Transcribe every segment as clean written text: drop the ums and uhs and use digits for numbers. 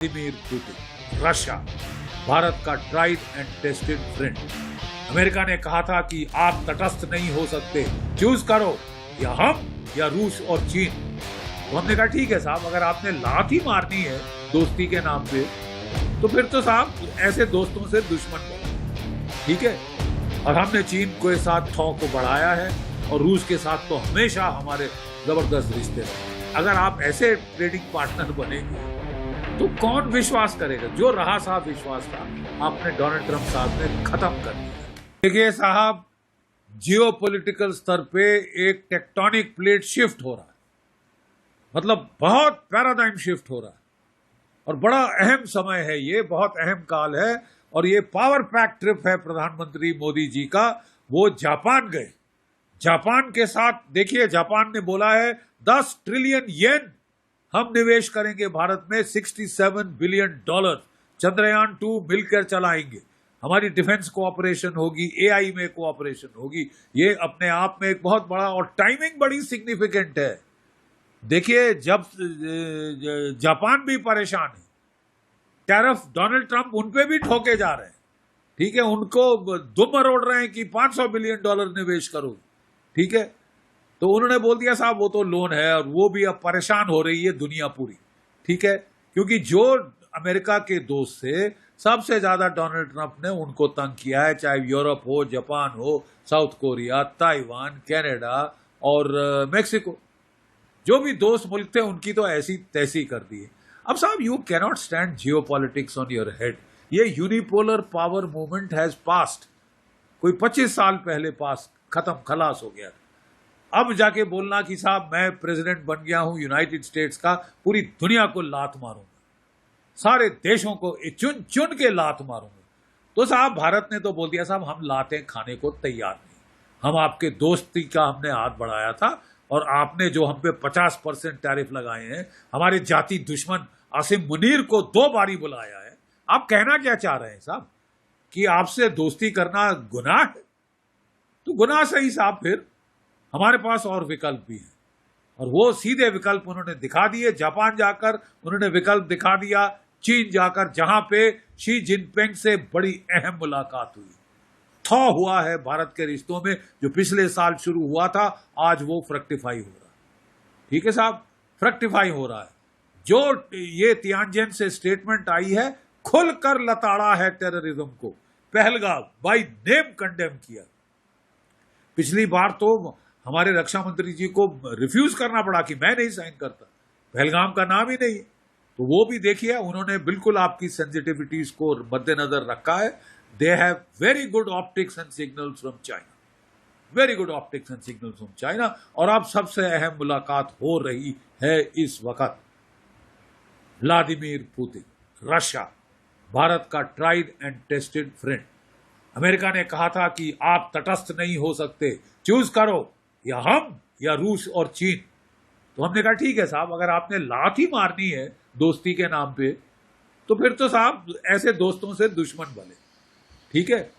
Vladimir Putin, Russia, Bharat का tried and tested friend. America ने कहा था कि आप तटस्थ नहीं हो सकते, चूज करो या हम या रूस और चीन। तो हमने कहा ठीक है साहब, अगर आपने लात ही मारनी है दोस्ती के नाम पे तो फिर तो साहब ऐसे दोस्तों से दुश्मन बनो, ठीक है। और हमने चीन के साथ थौ को बढ़ाया है और रूस के साथ तो हमेशा हमारे जबरदस्त रिश्ते रहे। अगर आप ऐसे ट्रेडिंग पार्टनर बनेंगे तो कौन विश्वास करेगा? जो रहा साहब विश्वास था आपने डोनाल्ड ट्रंप साहब ने खत्म कर दिया। देखिए साहब, जियोपॉलिटिकल स्तर पे एक टेक्टोनिक प्लेट शिफ्ट हो रहा है, मतलब बहुत पैराडाइम शिफ्ट हो रहा है और बड़ा अहम समय है ये, बहुत अहम काल है। और ये पावर पैक ट्रिप है प्रधानमंत्री मोदी जी का। वो जापान गए, जापान के साथ देखिए, जापान ने बोला है 10 ट्रिलियन येन हम निवेश करेंगे भारत में, $67 बिलियन चंद्रयान 2 मिलकर चलाएंगे, हमारी डिफेंस कोऑपरेशन होगी, एआई में कोऑपरेशन होगी। ये अपने आप में एक बहुत बड़ा और टाइमिंग बड़ी सिग्निफिकेंट है। देखिए, जब जापान भी परेशान है, टैरिफ डोनाल्ड ट्रंप उनपे भी ठोके जा रहे हैं, ठीक है, उनको दुम मरोड़ रहे हैं कि $500 बिलियन निवेश करो, ठीक है। तो उन्होंने बोल दिया साहब वो तो लोन है, और वो भी अब परेशान हो रही है दुनिया पूरी, ठीक है, क्योंकि जो अमेरिका के दोस्त से सबसे ज्यादा डोनाल्ड ट्रंप ने उनको तंग किया है, चाहे यूरोप हो, जापान हो, साउथ कोरिया, ताइवान, कनाडा और मेक्सिको, जो भी दोस्त मुल्क थे उनकी तो ऐसी तैसी कर दी है। अब साहब, you cannot stand geopolitics on your head. ये unipolar power movement has passed, कोई 25 साल पहले पास, खत्म, खलास हो गया। अब जाके बोलना कि साहब मैं प्रेसिडेंट बन गया हूं यूनाइटेड स्टेट्स का, पूरी दुनिया को लात मारूंगा, सारे देशों को चुन चुन के लात मारूंगा। तो साहब भारत ने तो बोल दिया साहब हम लातें खाने को तैयार नहीं, हम आपके दोस्ती का हमने हाथ बढ़ाया था और आपने जो हम पे 50% टैरिफ लगाए हैं, हमारे जाति दुश्मन आसिम मुनीर को 2 बारी बुलाया है। आप कहना क्या चाह रहे हैं साहब, कि आपसे दोस्ती करना गुनाह है? तो गुनाह सही साहब, फिर हमारे पास और विकल्प भी हैं, और वो सीधे विकल्प उन्होंने दिखा दिए। जापान जाकर उन्होंने विकल्प दिखा दिया, चीन जाकर, जहां पे शी जिनपिंग से बड़ी अहम मुलाकात हुई, थॉ हुआ है भारत के रिश्तों में, जो पिछले साल शुरू हुआ था, आज वो फ्रक्टिफाई हो रहा है, ठीक है साहब, फ्रक्टिफाई हो रहा है। जो ये तियानजिन से स्टेटमेंट आई है, खुलकर लताड़ा है टेररिज्म को, पहलगाम बाय नेम कंडेम किया। पिछली बार तो हमारे रक्षा मंत्री जी को रिफ्यूज करना पड़ा कि मैं नहीं साइन करता, पहलगाम का नाम ही नहीं है। तो वो भी देखिए, उन्होंने बिल्कुल आपकी सेंसिटिविटीज को मद्देनजर रखा है। They have very good optics and signals from China, very good optics and signals from China. और अब सबसे अहम मुलाकात हो रही है इस वक्त, व्लादिमीर पुतिन, रशिया, भारत का tried and tested friend. America ने कहा था कि आप तटस्थ नहीं हो सकते, चूज करो या हम या रूस और चीन। तो हमने कहा ठीक है साहब, अगर आपने लात ही मारनी है दोस्ती के नाम पे तो फिर तो साहब ऐसे दोस्तों से दुश्मन बने, ठीक है।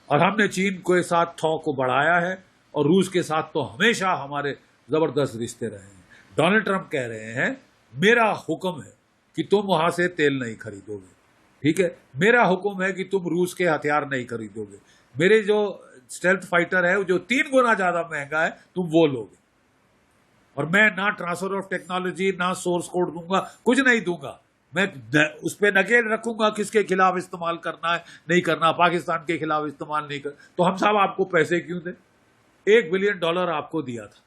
और हमने चीन के साथ थौ को बढ़ाया है और रूस के साथ तो हमेशा हमारे जबरदस्त रिश्ते रहे हैं। डोनाल्ड ट्रंप कह रहे हैं मेरा हुक्म है कि तुम वहां से तेल नहीं खरीदोगे, ठीक है, मेरा हुक्म है कि तुम रूस के हथियार नहीं खरीदोगे, मेरे जो स्टेल्थ फाइटर है जो 3 गुना ज्यादा महंगा है तुम वो लोगे, और मैं ना ट्रांसफर ऑफ टेक्नोलॉजी ना सोर्स कोड दूंगा, कुछ नहीं दूंगा, मैं उस पर नकेल रखूंगा किसके खिलाफ इस्तेमाल करना है नहीं करना, पाकिस्तान के खिलाफ इस्तेमाल नहीं कर। तो हम साहब आपको पैसे क्यों दें? $1 बिलियन आपको दिया था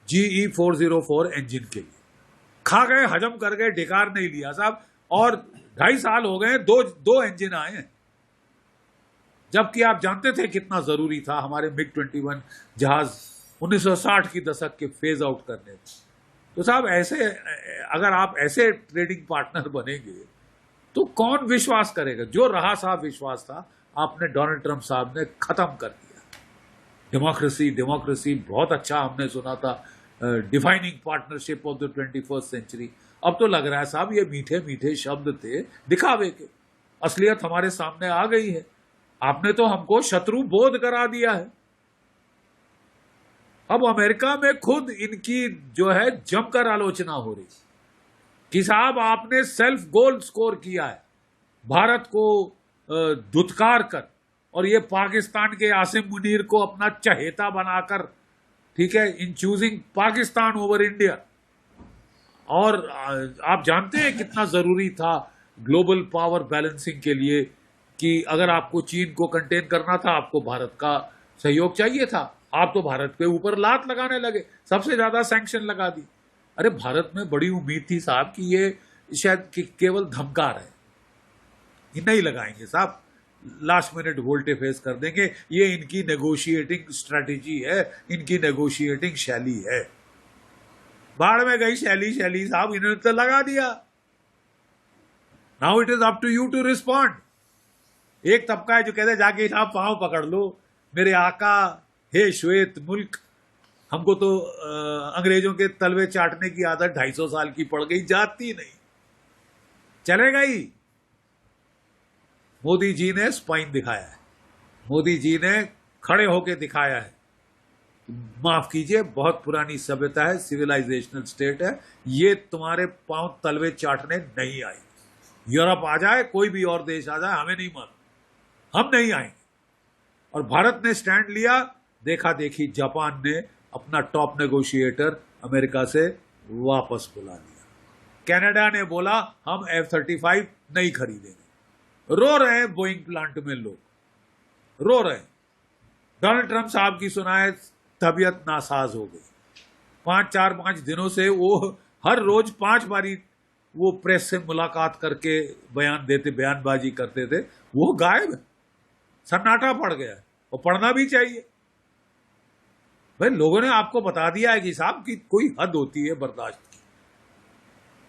GE 404 इंजन के लिए, खा गए, हजम कर गए, डेकार नहीं लिया साहब, और 2.5 साल हो गए, दो इंजन आए हैं, जबकि आप जानते थे कितना जरूरी था हमारे MiG-21 जहाज 1960 की दशक के फेज आउट करने। तो साहब ऐसे, अगर आप ऐसे ट्रेडिंग पार्टनर बनेंगे तो कौन विश्वास करेगा? जो रहा साहब विश्वास था आपने डोनाल्ड ट्रंप साहब ने खत्म कर दिया। डेमोक्रेसी डेमोक्रेसी बहुत अच्छा हमने सुना था, defining partnership of the 21st century. अब तो लग रहा है साहब ये मीठे मीठे शब्द थे दिखावे के, असलियत हमारे सामने आ गई है। आपने तो हमको शत्रु बोध करा दिया है। अब अमेरिका में खुद इनकी जो है जमकर आलोचना हो रही। कि साहब आपने सेल्फ गोल स्कोर किया है भारत को धुतकार कर, और ये पाकिस्तान के आसिम मुनीर को अपना चहेता बनाकर, ठीक है, इन चूजिंग पाकिस्तान ओवर इंडिया। और आप जानते हैं कितना जरूरी था ग्लोबल पावर बैलेंसिंग के लिए कि अगर आपको चीन को कंटेन करना था, आपको भारत का सहयोग चाहिए था। आप तो भारत पे ऊपर लात लगाने लगे, सबसे ज्यादा सैंक्शन लगा दी। अरे भारत में बड़ी उम्मीद थी साहब कि ये शायद केवल धमका रहे, ये नहीं लगाएंगे साहब, लास्ट मिनट वोल्टे फेस कर देंगे, ये इनकी नेगोशिएटिंग स्ट्रेटेजी है, इनकी नेगोशिएटिंग शैली है। बाढ़ में गई शैली साहब, इन्होंने तो लगा दिया। Now it is up to you to respond. एक तबका है जो कहते हैं जाके साहब पांव पकड़ लो मेरे आका, हे श्वेत मुल्क। हमको तो अंग्रेजों के तलवे चाटने की आदत 250 साल की पड़ गई, जाती नहीं, चलेगा ही। मोदी जी ने स्पाइन दिखाया है, मोदी जी ने खड़े होके दिखाया है। माफ कीजिए, बहुत पुरानी सभ्यता है, सिविलाइजेशनल स्टेट है, ये तुम्हारे पांव तलवे चाटने नहीं आए। यूरोप आ जाए, कोई भी और देश आ जाए, हमें नहीं मालूम, हम नहीं आएंगे। और भारत ने स्टैंड लिया, देखा देखी जापान ने अपना टॉप नेगोशिएटर अमेरिका से वापस बुला लिया। कनाडा ने बोला हम F-35 नहीं खरीदेंगे। रो रहे हैं बोइंग प्लांट में लोग, रो रहे हैं। डोनाल्ड ट्रंप साहब की सुनाए तबीयत नासाज हो गई। 5 दिनों से वो हर रोज 5 बारी वो प्रेस से मुलाकात करके बयानबाजी करते थे, वो गायब है, सन्नाटा पड़ गया है। और पढ़ना भी चाहिए भाई, लोगों ने आपको बता दिया है कि साहब की कोई हद होती है बर्दाश्त की।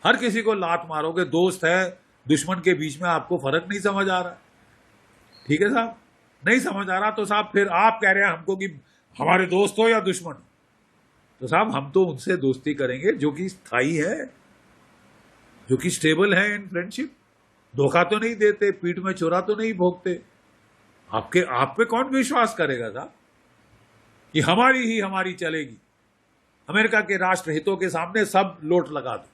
हर किसी को लात मारोगे, दोस्त है दुश्मन के बीच में आपको फर्क नहीं समझ आ रहा, ठीक है साहब, नहीं समझ आ रहा तो साहब फिर आप कह रहे हैं हमको कि हमारे दोस्त हो या दुश्मन, तो साहब हम तो उनसे दोस्ती करेंगे जो कि स्थायी है, जो कि स्टेबल है इन फ्रेंडशिप, धोखा तो नहीं देते, पीठ में चोरा तो नहीं भोगते। आप पे कौन विश्वास करेगा साहब कि हमारी चलेगी। अमेरिका के राष्ट्र हितों के सामने सब लोट लगा दो।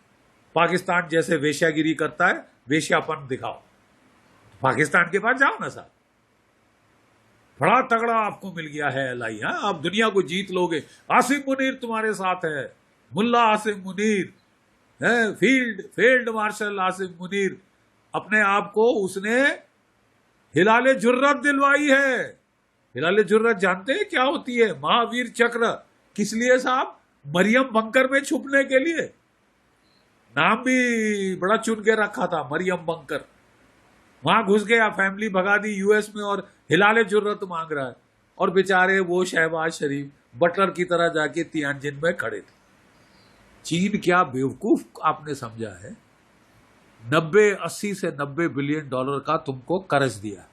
पाकिस्तान जैसे वेश्यागिरी करता है, वेश्यापन दिखाओ, पाकिस्तान के पास जाओ ना साहब, बड़ा तगड़ा आपको मिल गया है LI। हाँ, आप दुनिया को जीत लोगे। आसिम मुनीर तुम्हारे साथ है, मुल्ला आसिम मुनीर है, फील्ड मार्शल आसिम मुनीर, अपने आप को उसने हिलाले जुर्रत दिलवाई है। हिलाले जुर्रत जानते हैं क्या होती है? महावीर चक्र। किस लिए साहब? मरियम बंकर में छुपने के लिए। नाम भी बड़ा चुन के रखा था, मरियम बंकर। वहां घुस गया, फैमिली भगा दी US में, और हिलाले जुर्रत मांग रहा है। और बेचारे वो शहबाज शरीफ बटलर की तरह जाके तियानजिन में खड़े थे। चीन क्या बेवकूफ आपने समझा है? 80 से 90 बिलियन डॉलर का तुमको कर्ज दिया,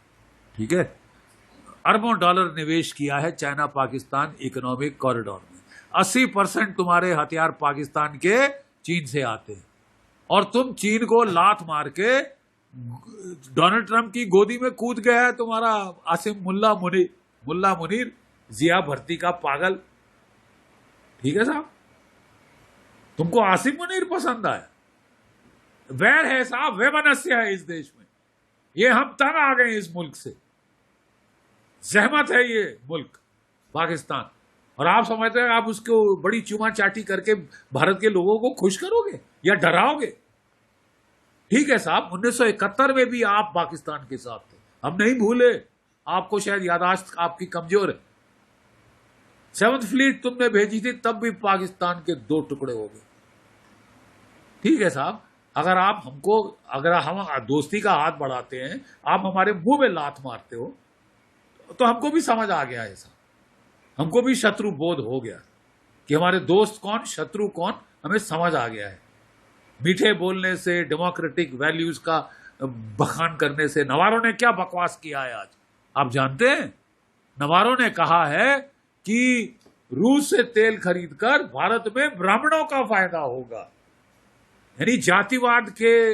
ठीक है, अरबों डॉलर निवेश किया है चाइना पाकिस्तान इकोनॉमिक कॉरिडोर में। 80% तुम्हारे हथियार पाकिस्तान के चीन से आते हैं, और तुम चीन को लात मार के डोनाल्ड ट्रंप की गोदी में कूद गया है तुम्हारा आसिम मुल्ला मुनीर, जिया भर्ती का पागल, ठीक है साहब। तुमको आसिम मुनीर पसंद आया? वैर है साहब, वैमनस्य है इस देश में। ये हम तंग आ गए इस मुल्क से, जहमत है ये मुल्क पाकिस्तान, और आप समझते हैं आप उसको बड़ी चूमा चाटी करके भारत के लोगों को खुश करोगे या डराओगे? ठीक है साहब, 1971 में भी आप पाकिस्तान के साथ थे, हम नहीं भूले। आपको शायद याददाश्त आपकी कमजोर है। 7th फ्लीट तुमने भेजी थी, तब भी पाकिस्तान के 2 टुकड़े हो गए, ठीक है साहब। अगर हम दोस्ती का हाथ बढ़ाते हैं, आप हमारे मुंह में लात मारते हो, तो हमको भी समझ आ गया है साहब, हमको भी शत्रु बोध हो गया कि हमारे दोस्त कौन, शत्रु कौन, हमें समझ आ गया है। मीठे बोलने से, डेमोक्रेटिक वैल्यूज का बखान करने से। नवारों ने क्या बकवास किया है आज, आप जानते हैं? नवारों ने कहा है कि रूस से तेल खरीदकर भारत में ब्राह्मणों का फायदा होगा, यानी जातिवाद के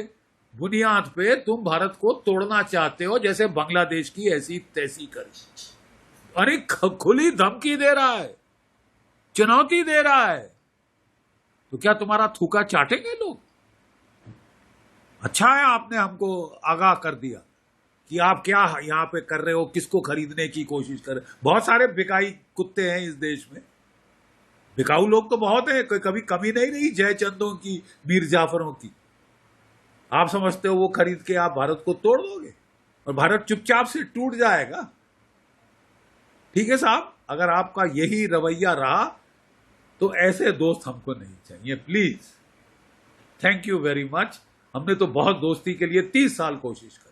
बुनियाद पे तुम भारत को तोड़ना चाहते हो, जैसे बांग्लादेश की ऐसी तैसी करी। अरे खुली धमकी दे रहा है, चुनौती दे रहा है, तो क्या तुम्हारा थूका चाटेंगे लोग? अच्छा है आपने हमको आगाह कर दिया कि आप क्या यहाँ पे कर रहे हो, किसको खरीदने की कोशिश कर रहे हो। बहुत सारे बिकाई कुत्ते हैं इस देश में, बिकाऊ लोग तो बहुत हैं, कभी कमी नहीं रही जयचंदों की, मीर जाफरों की। आप समझते हो वो खरीद के आप भारत को तोड़ दोगे और भारत चुपचाप से टूट जाएगा? ठीक है साहब, अगर आपका यही रवैया रहा तो ऐसे दोस्त हमको नहीं चाहिए, please. Thank you very much. हमने तो बहुत दोस्ती के लिए 30 साल कोशिश करी,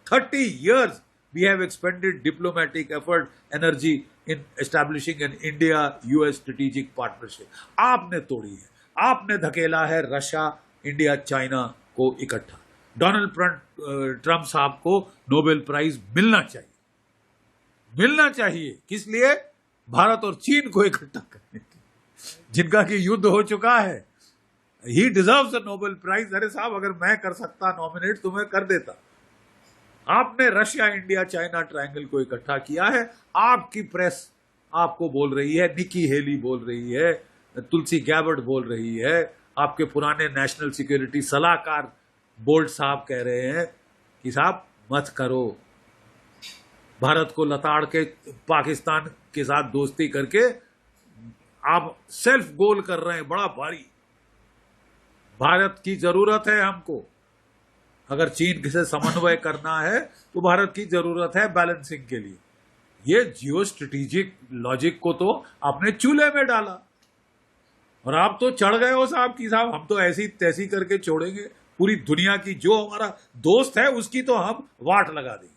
30 years we have expended diplomatic effort, energy in establishing an India-US strategic partnership. आपने तोड़ी है, आपने धकेला है रशिया, इंडिया, चाइना को इकट्ठा। डोनाल्ड ट्रंप साहब को नोबेल प्राइज मिलना चाहिए, मिलना चाहिए। किस लिए? भारत और चीन को इकट्ठा करने के, जिनका कि युद्ध हो चुका है। He deserves a Nobel prize. अरे साहब, अगर मैं कर सकता नॉमिनेट तो मैं कर देता। आपने रशिया, इंडिया, चाइना ट्रायंगल को इकट्ठा किया है। आपकी प्रेस आपको बोल रही है, निकी हेली बोल रही है, तुलसी गैबर्ट बोल रही है, आपके पुराने नेशनल सिक्योरिटी सलाहकार बोल्ट साहब कह रहे हैं कि साहब मत करो, भारत को लताड़ के पाकिस्तान के साथ दोस्ती करके आप सेल्फ गोल कर रहे हैं बड़ा भारी। भारत की जरूरत है हमको। अगर चीन से समन्वय करना है तो भारत की जरूरत है बैलेंसिंग के लिए। ये जियो स्ट्रेटेजिक लॉजिक को तो आपने चूल्हे में डाला और आप तो चढ़ गए हो साहब कि साहब हम तो ऐसी तैसी करके छोड़ेंगे पूरी दुनिया की, जो हमारा दोस्त है उसकी तो हम वाट लगा देंगे,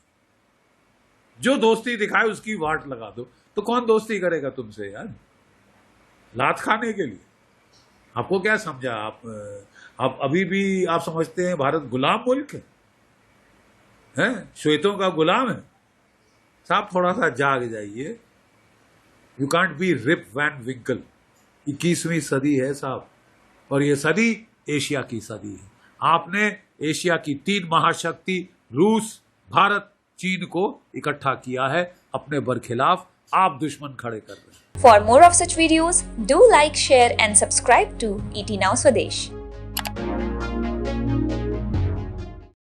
जो दोस्ती दिखाए उसकी वाट लगा दो। तो कौन दोस्ती करेगा तुमसे यार, लात खाने के लिए? आपको क्या समझा? आप अभी भी आप समझते हैं भारत गुलाम मुल्क है, श्वेतों का गुलाम है? साहब थोड़ा सा जाग जाइए। You can't be Rip Van Winkle. 21वीं सदी है साहब, और ये सदी एशिया की सदी है। आपने एशिया की 3 महाशक्ति रूस, भारत, चीन को इकट्ठा किया है अपने बरखिलाफ। आप दुश्मन खड़े कर रहे हैं। For more of such videos, do like, share and subscribe to ET Now Swadesh.